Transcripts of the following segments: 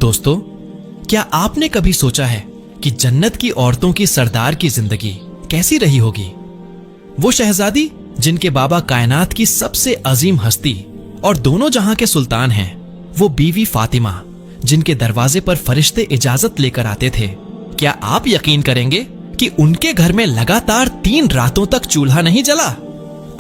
दोस्तों, क्या आपने कभी सोचा है कि जन्नत की औरतों की सरदार की जिंदगी कैसी रही होगी? वो शहजादी जिनके बाबा कायनात की सबसे अजीम हस्ती और दोनों जहां के सुल्तान हैं, वो बीवी फातिमा जिनके दरवाजे पर फरिश्ते इजाजत लेकर आते थे। क्या आप यकीन करेंगे कि उनके घर में लगातार 3 रातों तक चूल्हा नहीं जला?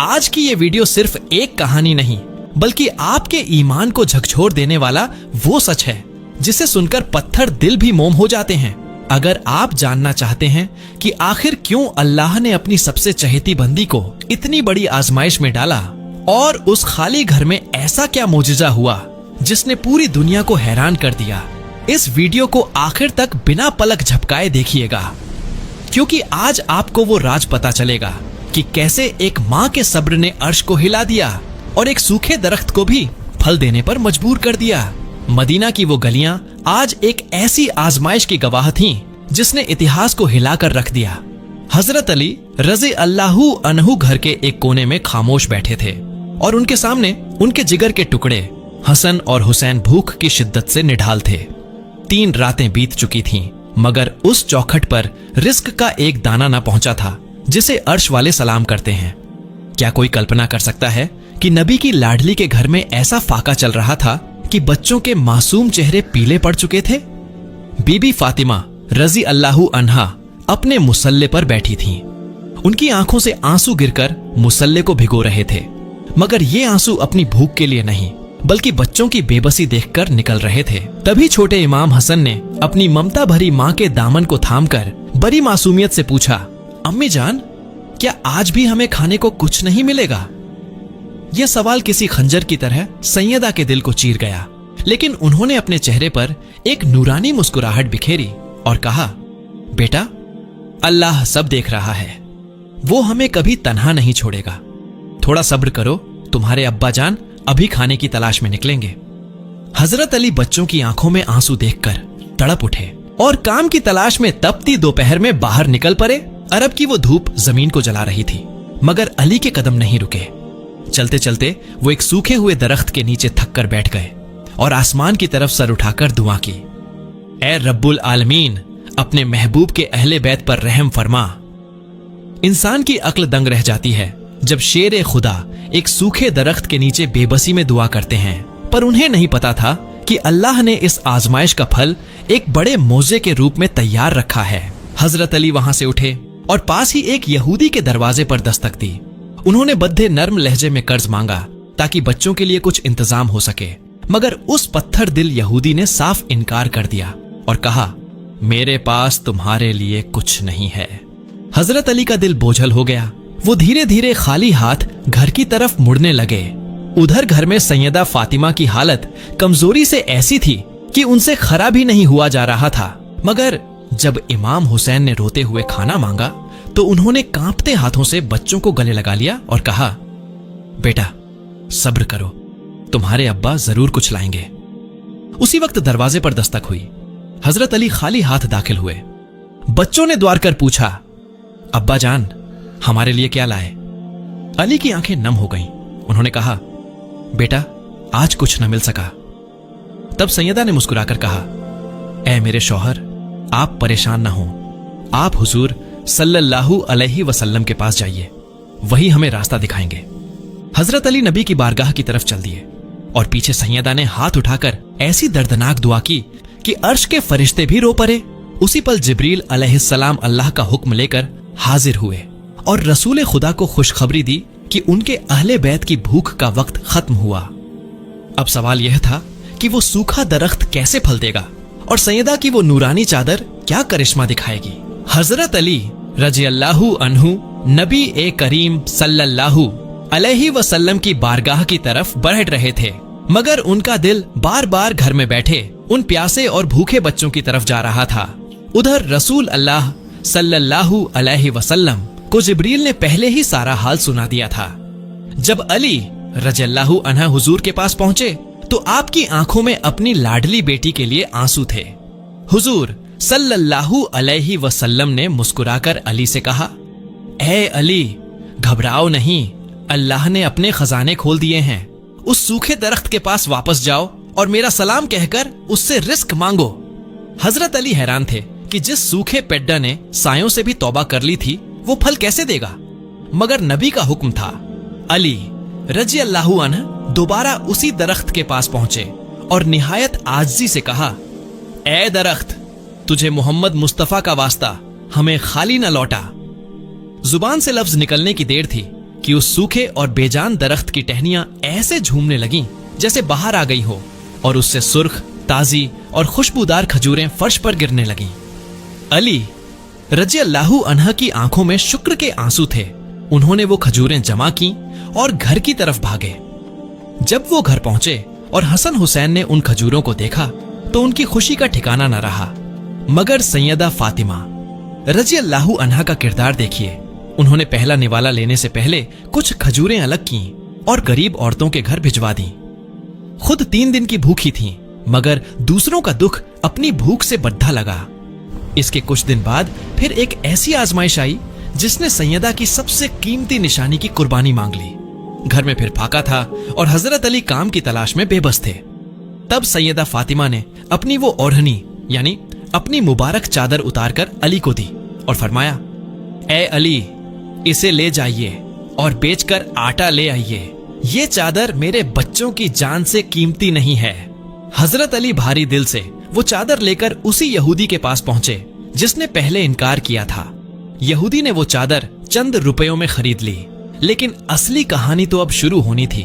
आज की ये वीडियो सिर्फ एक कहानी नहीं, बल्कि आपके ईमान को झकझोर देने वाला वो सच है जिसे सुनकर पत्थर दिल भी मोम हो जाते हैं। अगर आप जानना चाहते हैं कि आखिर क्यों अल्लाह ने अपनी सबसे चहेती बंदी को इतनी बड़ी आजमाइश में डाला और उस खाली घर में ऐसा क्या मोजिजा हुआ जिसने पूरी दुनिया को हैरान कर दिया, इस वीडियो को आखिर तक बिना पलक झपकाए देखिएगा, क्योंकि आज आपको वो राज पता चलेगा कि कैसे एक माँ के सब्र ने अर्श को हिला दिया और एक सूखे दरख्त को भी फल देने पर मजबूर कर दिया। मदीना की वो गलियां आज एक ऐसी आजमाइश की गवाह थीं जिसने इतिहास को हिलाकर रख दिया। हजरत अली रज़ी अल्लाहु अन्हु घर के एक कोने में खामोश बैठे थे और उनके सामने उनके जिगर के टुकड़े हसन और हुसैन भूख की शिद्दत से निढाल थे। 3 रातें बीत चुकी थीं, मगर उस चौखट पर रिस्क का एक दाना न पहुंचा था जिसे अर्श वाले सलाम करते हैं। क्या कोई कल्पना कर सकता है कि नबी की लाडली के घर में ऐसा फाका चल रहा था कि बच्चों के मासूम चेहरे पीले पड़ चुके थे? बीबी फातिमा रज़ी अल्लाहु अन्हा अपने मुसल्ले पर बैठी थीं। उनकी आंखों से आंसू गिरकर मुसल्ले को भिगो रहे थे, मगर ये आंसू अपनी भूख के लिए नहीं, बल्कि बच्चों की बेबसी देखकर निकल रहे थे। तभी छोटे इमाम हसन ने अपनी ममता भरी माँ के दामन को थामकर बड़ी मासूमियत से पूछा, अम्मी जान, क्या आज भी हमें खाने को कुछ नहीं मिलेगा? यह सवाल किसी खंजर की तरह सैयदा के दिल को चीर गया, लेकिन उन्होंने अपने चेहरे पर एक नूरानी मुस्कुराहट बिखेरी और कहा, बेटा, अल्लाह सब देख रहा है, वो हमें कभी तन्हा नहीं छोड़ेगा। थोड़ा सब्र करो, तुम्हारे अब्बा जान अभी खाने की तलाश में निकलेंगे। हजरत अली बच्चों की आंखों में आंसू देखकर तड़प उठे और काम की तलाश में तपती दोपहर में बाहर निकल पड़े। अरब की वो धूप जमीन को जला रही थी, मगर अली के कदम नहीं रुके। चलते चलते वो एक सूखे हुए दरख्त के नीचे थक कर बैठ गए और आसमान की तरफ सर उठाकर दुआ की, ऐ रब्बुल आलमीन, अपने महबूब के अहले बैत पर रहम फरमा। इंसान की अक्ल दंग रह जाती है जब शेर खुदा एक सूखे दरख्त के नीचे बेबसी में दुआ करते हैं, पर उन्हें नहीं पता था कि अल्लाह ने इस आजमाइश का फल एक बड़े मोजे के रूप में तैयार रखा है। हजरत अली वहां से उठे और पास ही एक यहूदी के दरवाजे पर दस्तक दी। उन्होंने बद्दे नर्म लहजे में कर्ज मांगा ताकि बच्चों के लिए कुछ इंतजाम हो सके, मगर उस पत्थर दिल यहूदी ने साफ इनकार कर दिया और कहा, मेरे पास तुम्हारे लिए कुछ नहीं है। हजरत अली का दिल बोझल हो गया। वो धीरे धीरे खाली हाथ घर की तरफ मुड़ने लगे। उधर घर में सैयदा फातिमा की हालत कमजोरी से ऐसी थी कि उनसे खरा भी नहीं हुआ जा रहा था, मगर जब इमाम हुसैन ने रोते हुए खाना मांगा तो उन्होंने कांपते हाथों से बच्चों को गले लगा लिया और कहा, बेटा, सब्र करो, तुम्हारे अब्बा जरूर कुछ लाएंगे। उसी वक्त दरवाजे पर दस्तक हुई। हजरत अली खाली हाथ दाखिल हुए। बच्चों ने द्वार कर पूछा, अब्बा जान, हमारे लिए क्या लाए? अली की आंखें नम हो गईं। उन्होंने कहा, बेटा, आज कुछ न मिल सका। तब सैयदा ने मुस्कुराकर कहा, ऐ मेरे शौहर, आप परेशान ना हो, आप हुजूर सल्लल्लाहु अलैहि वसल्लम के पास जाइए, वही हमें रास्ता दिखाएंगे। हजरत अली नबी की बारगाह की तरफ चल दिए और पीछे सैयदा ने हाथ उठाकर ऐसी दर्दनाक दुआ की कि अर्श के फरिश्ते भी रो पड़े। उसी पल जिब्रील अलैहिस्सलाम अल्लाह का हुक्म लेकर हाजिर हुए और रसूल खुदा को खुशखबरी दी कि उनके अहले बैत की भूख का वक्त खत्म हुआ। अब सवाल यह था कि वो सूखा दरख्त कैसे फल देगा और सैयदा की वो नूरानी चादर क्या करिश्मा दिखाएगी। हजरत अली रज़ी अल्लाहु अन्हु नबी ए करीम सल्लल्लाहु अलैहि वसल्लम की बारगाह की तरफ बढ़ रहे थे, मगर उनका दिल बार बार घर में बैठे उन प्यासे और भूखे बच्चों की तरफ जा रहा था। उधर रसूल अल्लाह सल्लल्लाहु अलैहि वसल्लम को जिब्रील ने पहले ही सारा हाल सुना दिया था। जब अली रज़ियल्लाहु अन्हा हुजूर के पास पहुंचे तो आपकी आंखों में अपनी लाडली बेटी के लिए आंसू थे। हुजूर सल्लल्लाहु अलैहि वसल्लम ने मुस्कुराकर अली से कहा, ऐ अली, घबराओ नहीं, अल्लाह ने अपने खजाने खोल दिए हैं। उस सूखे दरख्त के पास वापस जाओ और मेरा सलाम कहकर उससे रिस्क मांगो। हजरत अली हैरान थे कि जिस सूखे पेड्डा ने सायों से भी तौबा कर ली थी वो फल कैसे देगा, मगर नबी का हुक्म था। अली रजी अल्लाहु अन्हु दोबारा उसी दरख्त के पास पहुंचे और निहायत आजिज़ी से कहा, ए दरख्त, तुझे मोहम्मद मुस्तफा का वास्ता हमें खाली न लौटा। जुबान से लफ्ज निकलने की देर थी कि उस सूखे और बेजान दरख्त की टहनियां ऐसे झूमने लगीं जैसे बाहर आ गई हो, और उससे सुर्ख, ताजी और खुशबूदार खजूरें फर्श पर गिरने लगीं। अली रजी अल्लाहु अन्हा की आंखों में शुक्र के आंसू थे। उन्होंने वो खजूरें जमा की और घर की तरफ भागे। जब वो घर पहुंचे और हसन हुसैन ने उन खजूरों को देखा तो उनकी खुशी का ठिकाना न रहा। मगर सैयदा फातिमा रजी अल्लाहु अन्हा का किरदार देखिए। उन्होंने पहला निवाला लेने से पहले कुछ खजूरें अलग की और गरीब औरतों के घर भिजवा दी। खुद 3 दिन की भूखी थीं, मगर दूसरों का दुख अपनी भूख से बढ़ा लगा। इसके कुछ दिन बाद फिर एक ऐसी आजमाइश आई जिसने सैयदा की सबसे कीमती निशानी की कुर्बानी मांग ली। घर में फिर फाका था और हजरत अली काम की तलाश में बेबस थे। तब सैयदा फातिमा ने अपनी वो ओढ़नी यानी अपनी मुबारक चादर उतारकर अली को दी और फरमाया, ए अली, इसे ले जाइए और बेचकर आटा ले आइए। ये चादर मेरे बच्चों की जान से कीमती नहीं है। हजरत अली भारी दिल से वो चादर लेकर उसी यहूदी के पास पहुंचे जिसने पहले इनकार किया था। यहूदी ने वो चादर चंद रुपयों में खरीद ली, लेकिन असली कहानी तो अब शुरू होनी थी।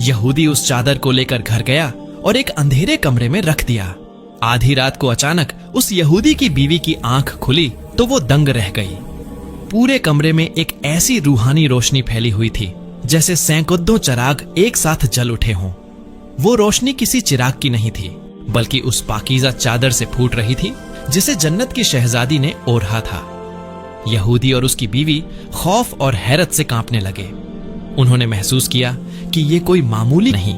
यहूदी उस चादर को लेकर घर गया और एक अंधेरे कमरे में रख दिया। आधी रात को अचानक उस यहूदी की बीवी की आंख खुली तो वो दंग रह गई। पूरे कमरे में एक ऐसी रूहानी रोशनी फैली हुई थी जैसे सैकड़ों चिराग एक साथ जल उठे हों। वो रोशनी किसी चिराग की नहीं थी, बल्कि उस पाकीज़ा चादर से फूट रही थी जिसे जन्नत की शहजादी ने ओढ़ा था। यहूदी और उसकी बीवी खौफ और हैरत से कांपने लगे। उन्होंने महसूस किया कि ये कोई मामूली नहीं,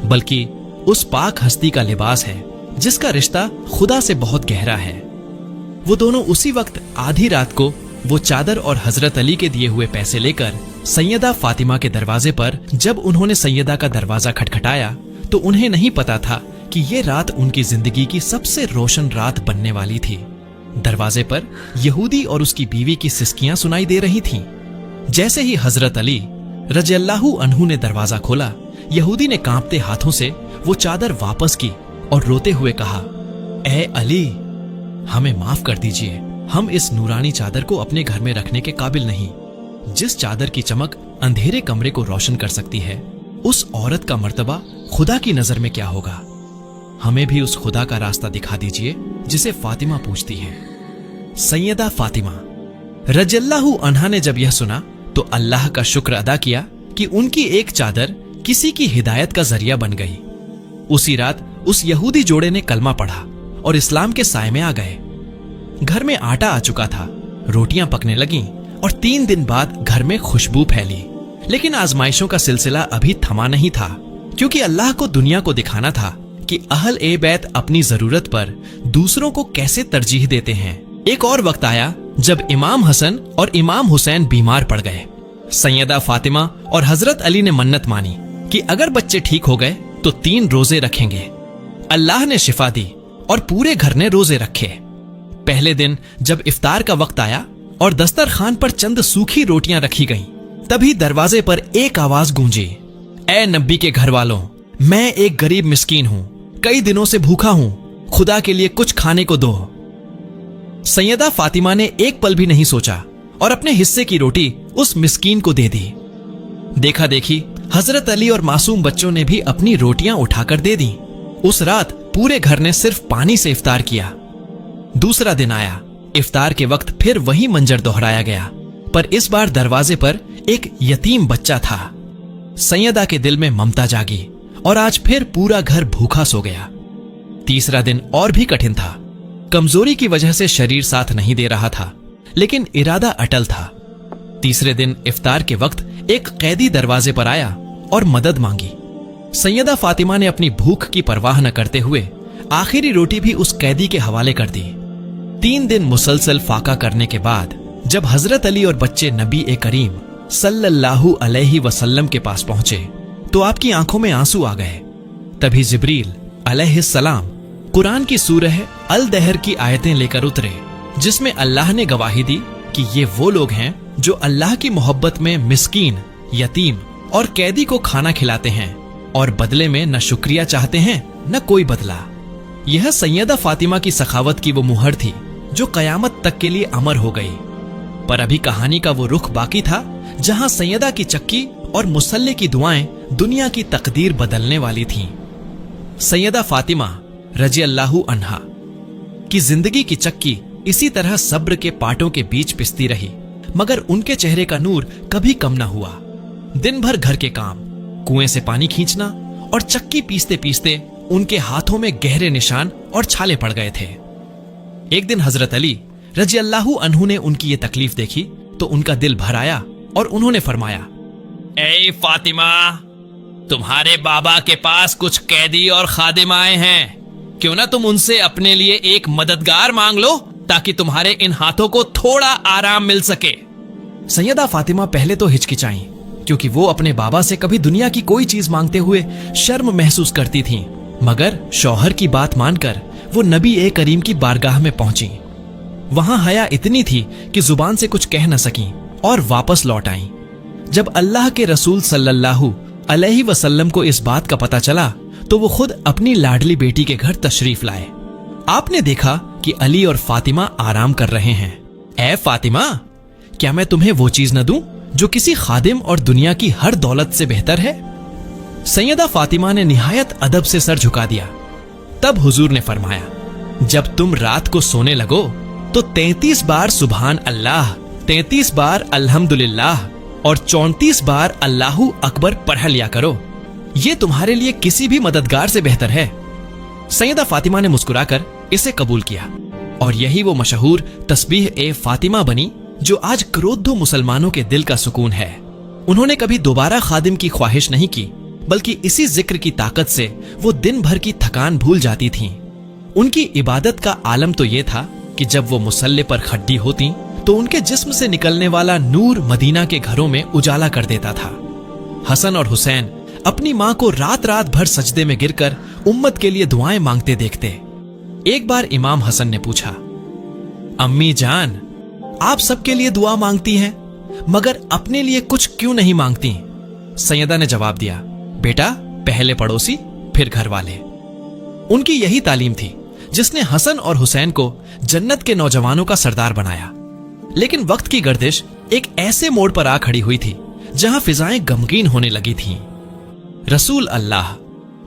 बल्कि उस पाक हस्ती का लिबास है जिसका रिश्ता खुदा से बहुत गहरा है। वो दोनों उसी वक्त आधी रात को वो चादर और हजरत अली के दिए हुए पैसे लेकर सैयदा फातिमा के दरवाजे पर जब उन्होंने सैयदा का दरवाजा खटखटाया तो उन्हें नहीं पता था कि ये रात उनकी जिंदगी की सबसे रोशन रात बनने वाली थी। दरवाजे पर यहूदी और उसकी बीवी की सिसकियां सुनाई दे रही थीं। जैसे ही हजरत अली रज़ियल्लाहु अन्हु ने दरवाजा खोला, यहूदी ने कांपते हाथों से वो चादर वापस की और रोते हुए कहा, ए अली, हमें माफ कर दीजिए, हम इस नूरानी चादर को अपने घर में रखने के काबिल नहीं। जिस चादर की चमक अंधेरे कमरे को रोशन कर सकती है, उस औरत का मर्तबा खुदा की नजर में क्या होगा। हमें भी उस खुदा का रास्ता दिखा दीजिए जिसे फातिमा पूछती है। सैयदा फातिमा रज़ियल्लाहु अन्हा ने जब यह सुना तो अल्लाह का शुक्र अदा किया कि उनकी एक चादर किसी की हिदायत का जरिया बन गई। उसी रात उस यहूदी जोड़े ने कलमा पढ़ा और इस्लाम के साए में आ गए। घर में आटा आ चुका था, रोटियां पकने लगीं और 3 दिन बाद घर में खुशबू फैली। लेकिन आजमाइशों का सिलसिला अभी थमा नहीं था, क्योंकि अल्लाह को दुनिया को दिखाना था कि अहल ए बैत अपनी जरूरत पर दूसरों को कैसे तरजीह देते हैं। एक और वक्त आया जब इमाम हसन और इमाम हुसैन बीमार पड़ गए। सैयदा फातिमा और हजरत अली ने मन्नत मानी कि अगर बच्चे ठीक हो गए तो 3 रोजे रखेंगे। अल्लाह ने शिफा दी और पूरे घर ने रोजे रखे। पहले दिन जब इफ्तार का वक्त आया और दस्तरखान पर चंद सूखी रोटियां रखी गईं, तभी दरवाजे पर एक आवाज गूंजी, ए नबी के घर वालों, मैं एक गरीब मिस्कीन हूं, कई दिनों से भूखा हूं, खुदा के लिए कुछ खाने को दो। सैयदा फातिमा ने एक पल भी नहीं सोचा और अपने हिस्से की रोटी उस मिस्कीन को दे दी। देखा देखी हजरत अली और मासूम बच्चों ने भी अपनी रोटियां उठाकर दे दी। उस रात पूरे घर ने सिर्फ पानी से इफ्तार किया। दूसरा दिन आया, इफ्तार के वक्त फिर वही मंजर दोहराया गया, पर इस बार दरवाजे पर एक यतीम बच्चा था। सैयदा के दिल में ममता जागी और आज फिर पूरा घर भूखा सो गया। तीसरा दिन और भी कठिन था। कमजोरी की वजह से शरीर साथ नहीं दे रहा था, लेकिन इरादा अटल था। तीसरे दिन इफ्तार के वक्त एक कैदी दरवाजे पर आया और मदद मांगी। सैयदा फातिमा ने अपनी भूख की परवाह न करते हुए आखिरी रोटी भी उस कैदी के हवाले कर दी। 3 दिन मुसलसल फाका करने के बाद जब हजरत अली और बच्चे नबी ए करीम सल्लल्लाहु अलैहि वसल्लम के पास पहुंचे तो आपकी आंखों में आंसू आ गए। तभी जिब्रील अलैहिस्सलाम कुरान की सूरह अल दहर की आयतें लेकर उतरे, जिसमें अल्लाह ने गवाही दी कि ये वो लोग हैं जो अल्लाह की मोहब्बत में मिस्कीन, यतीम और कैदी को खाना खिलाते हैं और बदले में न शुक्रिया चाहते हैं न कोई बदला। यह सैयदा फातिमा की सखावत की वो मुहर थी जो कयामत तक के लिए अमर हो गई। पर अभी कहानी का वो रुख बाकी था जहां सैयदा की चक्की और मुसल्ले की दुआएं दुनिया की तकदीर बदलने वाली थीं। सैयदा फातिमा रजी अल्लाहु अन्हा की जिंदगी की चक्की इसी तरह सब्र के पाटों के बीच पिसती रही, मगर उनके चेहरे का नूर कभी कम न हुआ। दिन भर घर के काम, कुएं से पानी खींचना और चक्की पीसते पीसते उनके हाथों में गहरे निशान और छाले पड़ गए थे। एक दिन हजरत अली रजी अल्लाहु अन्हु ने उनकी ये तकलीफ देखी तो उनका दिल भर आया और उन्होंने फरमाया, ए फातिमा, तुम्हारे बाबा के पास कुछ कैदी और खादिम आए हैं, क्यों ना तुम उनसे अपने लिए एक मददगार मांग लो ताकि तुम्हारे इन हाथों को थोड़ा आराम मिल सके। सैयदा फातिमा पहले तो हिचकिचाईं, क्योंकि वो अपने बाबा से कभी दुनिया की कोई चीज मांगते हुए शर्म महसूस करती थीं, मगर शौहर की बात मानकर वो नबी ए करीम की बारगाह में पहुंची। वहां हया इतनी थी कि जुबान से कुछ कह न सकी और वापस लौट आईं। जब अल्लाह के रसूल सल्लल्लाहु अलैहि वसल्लम को इस बात का पता चला तो वो खुद अपनी लाडली बेटी के घर तशरीफ लाए। आपने देखा कि अली और फातिमा आराम कर रहे हैं। ए फातिमा, क्या मैं तुम्हें वो चीज न दूं जो किसी खादिम और दुनिया की हर दौलत से बेहतर है? सैयदा फातिमा ने निहायत अदब से सर झुका दिया। तब हुजूर ने फरमाया, जब तुम रात को सोने लगो तो 33 बार सुभान अल्लाह, 33 बार अल्हम्दुलिल्लाह और 34 बार अल्लाहु अकबर पढ़ लिया करो। ये तुम्हारे लिए किसी भी मददगार से बेहतर है। सैयदा फातिमा ने मुस्कुराकर इसे कबूल किया और यही वो मशहूर तस्बीह ए फातिमा बनी जो आज क्रोधो मुसलमानों के दिल का सुकून है। उन्होंने कभी दोबारा खादिम की ख्वाहिश नहीं की, बल्कि इसी जिक्र की ताकत से वो दिन भर की थकान भूल जाती थीं। उनकी इबादत का आलम तो ये था कि जब वो मुसल्ले पर खड्डी होती तो उनके जिस्म से निकलने वाला नूर मदीना के घरों में उजाला कर देता था। हसन और हुसैन अपनी मां को रात रात भर सजदे में गिरकर उम्मत के लिए दुआएं मांगते देखते। एक बार इमाम हसन ने पूछा, अम्मी जान, आप सबके लिए दुआ मांगती हैं, मगर अपने लिए कुछ क्यों नहीं मांगती? सैयदा ने जवाब दिया, बेटा, पहले पड़ोसी फिर घर वाले। उनकी यही तालीम थी जिसने हसन और हुसैन को जन्नत के नौजवानों का सरदार बनाया। लेकिन वक्त की गर्दिश एक ऐसे मोड़ पर आ खड़ी हुई थी जहां फिजाएं गमगीन होने लगी थीं। रसूल अल्लाह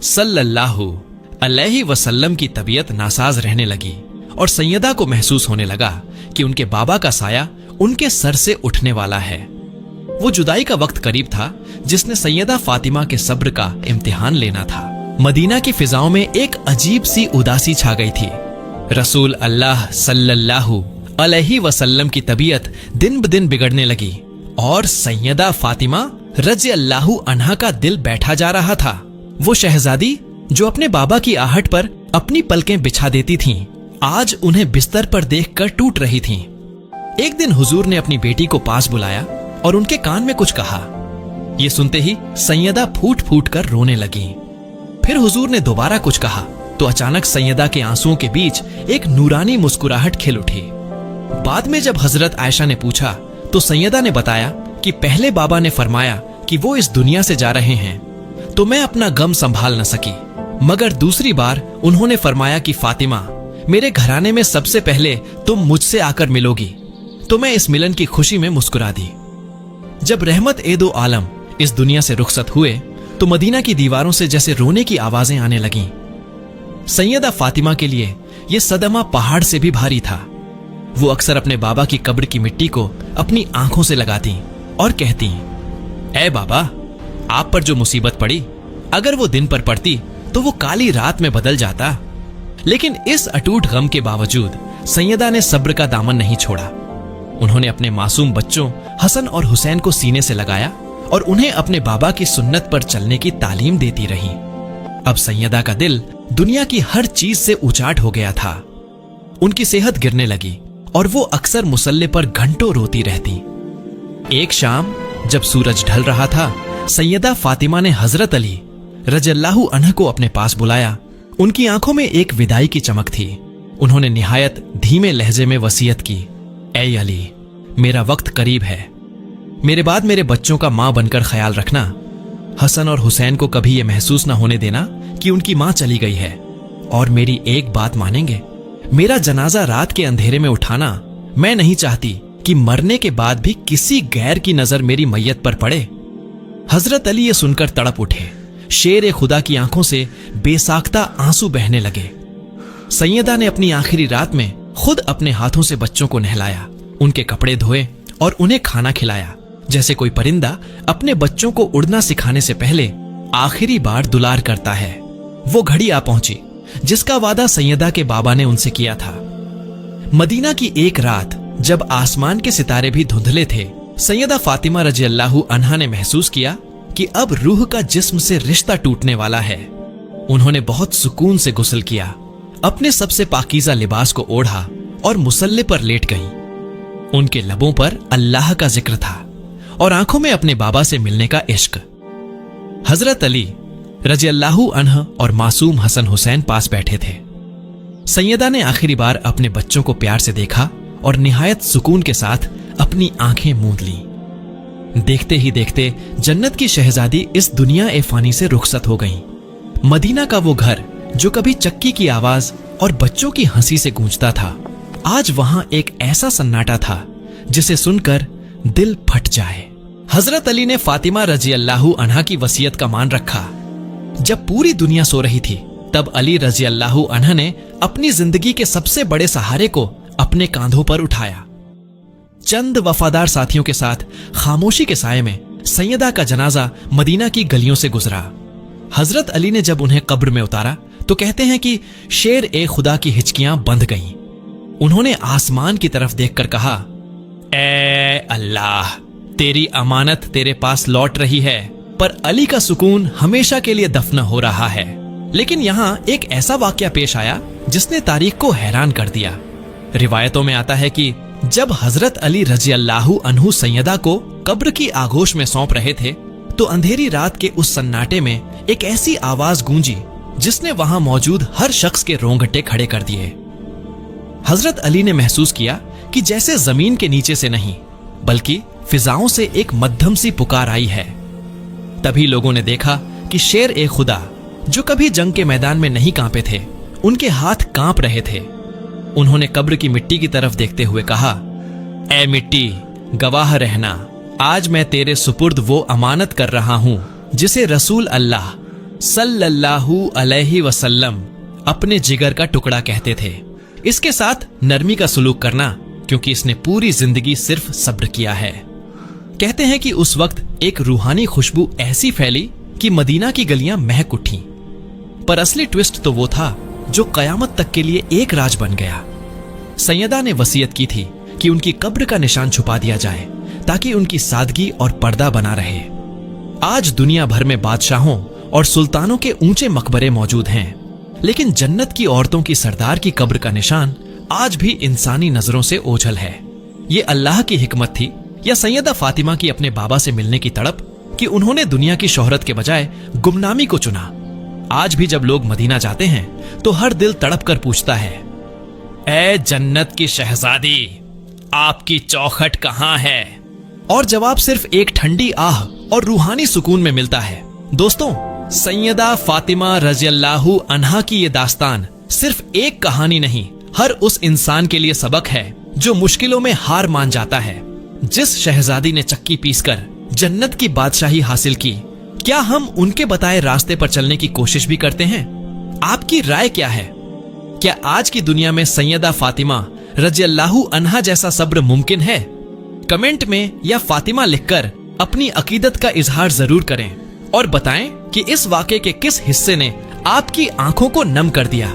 सल्लल्लाहु अलैहि वसल्लम की तबीयत नासाज रहने लगी और सैयदा को महसूस होने लगा कि उनके बाबा का साया उनके सर से उठने वाला है। वो जुदाई का वक्त करीब था जिसने सैयदा फातिमा के सब्र का इम्तिहान लेना था। मदीना की फिजाओं में एक अजीब सी उदासी छा गई थी। रसूल अल्लाह सल्लल्लाहु अलैहि वसल्लम की तबीयत दिन ब दिन बिगड़ने लगी और सैयदा फातिमा रज़ी अल्लाहु अन्हा का दिल बैठा जा रहा था। वो शहजादी जो अपने बाबा की आहट पर अपनी पलकें बिछा देती थीं, आज उन्हें बिस्तर पर देखकर टूट रही थीं। एक दिन हुजूर ने अपनी बेटी को पास बुलाया और उनके कान में कुछ कहा। ये सुनते ही सैयदा फूट फूट कर रोने लगी। फिर हुजूर ने दोबारा कुछ कहा तो अचानक सैयदा के आंसुओं के बीच एक नूरानी मुस्कुराहट खिल उठी। बाद में जब हजरत आयशा ने पूछा तो सैयदा ने बताया कि पहले बाबा ने फरमाया कि वो इस दुनिया से जा रहे हैं तो मैं अपना गम संभाल न सकी, मगर दूसरी बार उन्होंने फरमाया कि फातिमा, मेरे घराने में सबसे पहले तुम मुझसे आकर मिलोगी, तो मैं इस मिलन की खुशी में मुस्कुरा दी। जब रहमत ए दो आलम इस दुनिया से रुखसत हुए तो मदीना की दीवारों से जैसे रोने की आवाजें आने लगीं। सैयदा फातिमा के लिए यह सदमा पहाड़ से भी भारी था। वो अक्सर अपने बाबा की कब्र की मिट्टी को अपनी आंखों से लगाती और कहती, ऐ बाबा, आप पर जो मुसीबत पड़ी, अगर वो दिन पर पड़ती तो वो काली रात में बदल जाता। लेकिन इस अटूट गम के बावजूद सैयदा ने सब्र का दामन नहीं छोड़ा। उन्होंने अपने मासूम बच्चों हसन और हुसैन को सीने से लगाया और उन्हें अपने बाबा की सुन्नत पर चलने की तालीम देती रही। अब सैयदा का दिल दुनिया की हर चीज से उचाट हो गया था। उनकी सेहत गिरने लगी और वो अक्सर मुसल्ले पर घंटों रोती रहती। एक शाम जब सूरज ढल रहा था, सैयदा फातिमा ने हजरत अली रज़ियल्लाहु अन्हु को अपने पास बुलाया उनकी आंखों में एक विदाई की चमक थी। उन्होंने निहायत धीमे लहजे में वसीयत की, ऐ अली, मेरा वक्त करीब है। मेरे बाद मेरे बच्चों का मां बनकर ख्याल रखना। हसन और हुसैन को कभी यह महसूस न होने देना कि उनकी मां चली गई है। और मेरी एक बात मानेंगे, मेरा जनाजा रात के अंधेरे में उठाना। मैं नहीं चाहती कि मरने के बाद भी किसी गैर की नजर मेरी मैयत पर पड़े। हजरत अली ये सुनकर तड़प उठे। शेर खुदा की आंखों से बेसाख्ता आंसू बहने लगे। सैयदा ने अपनी आखिरी रात में खुद अपने हाथों से बच्चों को नहलाया, उनके कपड़े धोए और उन्हें खाना खिलाया, जैसे कोई परिंदा अपने बच्चों को उड़ना सिखाने से पहले आखिरी बार दुलार करता है। वो घड़ी आ पहुंची जिसका वादा सैयदा के बाबा ने उनसे किया था। मदीना की एक रात जब आसमान के सितारे भी धुंधले थे, सैयदा फातिमा रजी अल्लाहु अन्हा ने महसूस किया कि अब रूह का जिस्म से रिश्ता टूटने वाला है। उन्होंने बहुत सुकून से गुस्ल किया, अपने सबसे पाकीज़ा लिबास को ओढ़ा और मुसल्ले पर लेट गईं। उनके लबों पर अल्लाह का जिक्र था और आंखों में अपने बाबा से मिलने का इश्क। हजरत अली रजी अल्लाहु अन्ह और मासूम हसन हुसैन पास बैठे थे। सैयदा ने आखिरी बार अपने बच्चों को प्यार से देखा और निहायत सुकून के साथ अपनी आंखें मूंद लीं। देखते ही देखते जन्नत की शहजादी इस दुनिया ए फानी से रुखसत हो गईं। मदीना का वो घर जो कभी चक्की की आवाज और बच्चों की हंसी से गूंजता था, आज वहां एक ऐसा सन्नाटा था जिसे सुनकर दिल फट जाए। हजरत अली ने फातिमा रजी अल्लाहु अन्हा की वसीयत का मान रखा। जब पूरी दुनिया सो रही थी, तब अली रजी अल्लाहु अन्हा ने अपनी जिंदगी के सबसे बड़े सहारे को अपने कांधों पर उठाया। चंद वफादार साथियों के साथ खामोशी के साये में सैयदा का जनाजा मदीना की गलियों से गुजरा। हजरत अली ने जब उन्हें कब्र में उतारा तो कहते हैं कि शेर ए खुदा की हिचकियां बंध गईं। उन्होंने आसमान की तरफ देखकर कहा, ए अल्लाह, तेरी अमानत तेरे पास लौट रही है, पर अली का सुकून हमेशा के लिए दफन हो रहा है। लेकिन यहाँ एक ऐसा वाकया पेश आया जिसने तारीख को हैरान कर दिया। रिवायतों में आता है कि जब हजरत अली रजी अल्लाहु अन्हु सैयदा को कब्र की आगोश में सौंप रहे थे, तो अंधेरी रात के उस सन्नाटे में एक ऐसी आवाज गूंजी जिसने वहां मौजूद हर शख्स के रोंगटे खड़े कर दिए। हजरत अली ने महसूस किया कि जैसे जमीन के नीचे से नहीं, बल्कि फिजाओं से एक मध्यम सी पुकार आई है। तभी लोगों ने देखा कि शेर ए खुदा, जो कभी जंग के मैदान में नहीं कांपे थे, उनके हाथ कांप रहे थे। उन्होंने कब्र की मिट्टी की तरफ देखते हुए कहा, ए मिट्टी, गवाह रहना, आज मैं तेरे सुपुर्द वो अमानत कर रहा हूं जिसे रसूल अल्लाह सल्लल्लाहु अलैहि वसल्लम अपने जिगर का टुकड़ा कहते थे। इसके साथ नरमी का सलूक करना, क्योंकि इसने पूरी जिंदगी सिर्फ सब्र किया है। कहते हैं कि उस वक्त एक रूहानी खुशबू ऐसी फैली कि मदीना की गलियां महक उठी। पर असली ट्विस्ट तो वो था जो कयामत तक के लिए एक राज बन गया। सैयदा ने वसीयत की थी कि उनकी कब्र का निशान छुपा दिया जाए ताकि उनकी सादगी और पर्दा बना रहे। आज दुनिया भर में बादशाहों और सुल्तानों के ऊंचे मकबरे मौजूद हैं, लेकिन जन्नत की औरतों की सरदार की कब्र का निशान आज भी इंसानी नजरों से ओझल है। ये अल्लाह की हिकमत थी या सैयदा फातिमा की अपने बाबा से मिलने की तड़प कि उन्होंने दुनिया की शोहरत के बजाय गुमनामी को चुना। आज भी जब लोग मदीना जाते हैं तो हर दिल तड़प कर पूछता है, ए जन्नत की शहजादी, आपकी चौखट कहां है? और जवाब सिर्फ एक ठंडी आह और रूहानी सुकून में मिलता है। दोस्तों, सैयदा फातिमा रजी अल्लाहु अन्हा की ये दास्तान सिर्फ एक कहानी नहीं, हर उस इंसान के लिए सबक है जो मुश्किलों में हार मान जाता है। जिस शहजादी ने चक्की पीसकर जन्नत की बादशाही हासिल की, क्या हम उनके बताए रास्ते पर चलने की कोशिश भी करते हैं? आपकी राय क्या है? क्या आज की दुनिया में सैयदा फातिमा रजी अल्लाहु अन्हा जैसा सब्र मुमकिन है? कमेंट में या फातिमा लिखकर अपनी अकीदत का इजहार जरूर करें और बताएं कि इस वाक़े के किस हिस्से ने आपकी आंखों को नम कर दिया।